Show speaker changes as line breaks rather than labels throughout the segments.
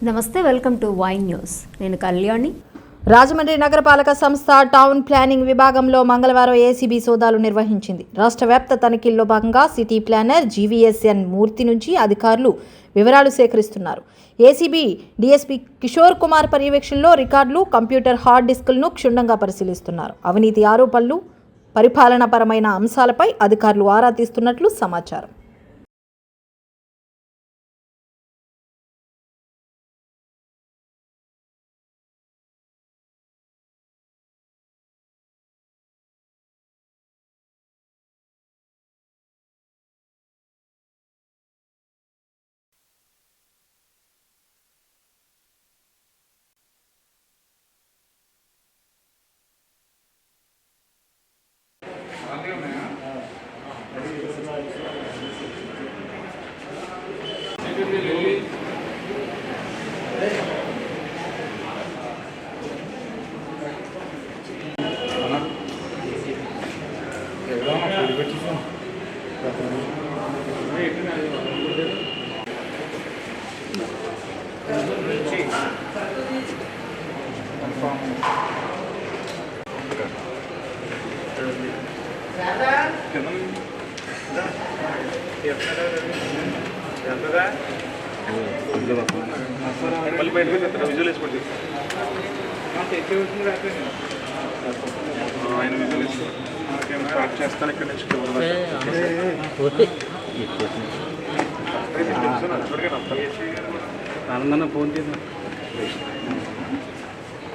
నమస్తే, welcome to wine news. నేను కళ్యాణి.
రాజమండ్రి నగరపాలక సంస్థ టౌన్ ప్లానింగ్ విభాగంలో మంగళవారం ఏసీబీ సోదాలు నిర్వహించింది. రాష్ట్ర వ్యాప్త తనిఖీల్లో భాగంగా సిటీ ప్లానర్ జీవీఎస్ఎన్ మూర్తి నుంచి అధికారులు వివరాలు సేకరిస్తున్నారు. ఏసీబీ డీఎస్పీ కిషోర్ కుమార్ పర్యవేక్షణలో రికార్డులు, కంప్యూటర్ హార్డ్ డిస్కులను క్షుణ్ణంగా పరిశీలిస్తున్నారు. అవినీతి ఆరోపణలు, పరిపాలనాపరమైన అంశాలపై అధికారులు ఆరా తీస్తున్నట్లు సమాచారం.
ఆనందన్న ఫోన్ చేసి ఫాలో అయిపోతున్నాడు.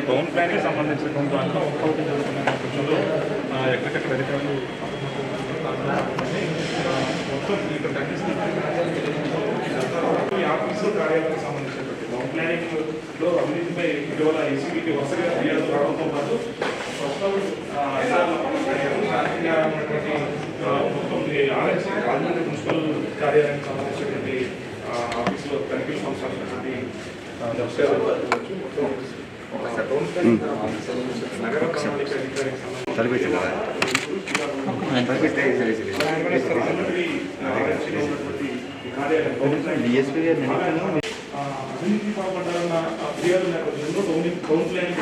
టౌన్ ప్లానింగ్ సంబంధించినటువంటి దాంట్లో ఒక్కొక్కటి జరుగుతున్న నేపథ్యంలో ఎక్కడికక్కడ అధికారులు మొత్తం ఇక్కడ ఈ ఆఫీసు కార్యాలయానికి సంబంధించినటువంటి టౌన్ ప్లానింగ్లో అవినీతిపై ఇటీవల ఏసీబీకి వరుసగా ఫిర్యాదులు రావడంతో పాటు ప్రస్తుతం మొత్తం ఆర్ఎన్సీ రాజమండ్రి మున్సిపల్ కార్యాలయానికి సంబంధించినటువంటి ఆఫీసులో తనిఖీలు కొనసాగుతున్నటువంటి టౌన్ ప్లానింగ్ నగర ప్రణాళిక అధికారికి సంబంధించి అవినీతి పాల్పడ్డారన్న ఫిర్యాదు నేపథ్యంలో town planning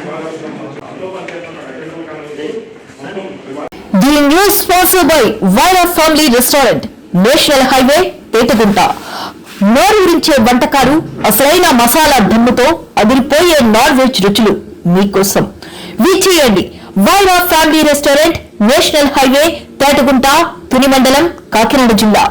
The news sponsored by Vaira Family Restaurant, national highway, Petagunta. నోరూరించే వంటకాలు, అసలైన మసాలా ధమ్ముతో అదిరిపోయే నాన్ వెజ్ రుచులు మీకోసం. విచ్చేయండి Vaira family restaurant, national highway, Petagunta, Tuni మండలం, కాకినాడ జిల్లా.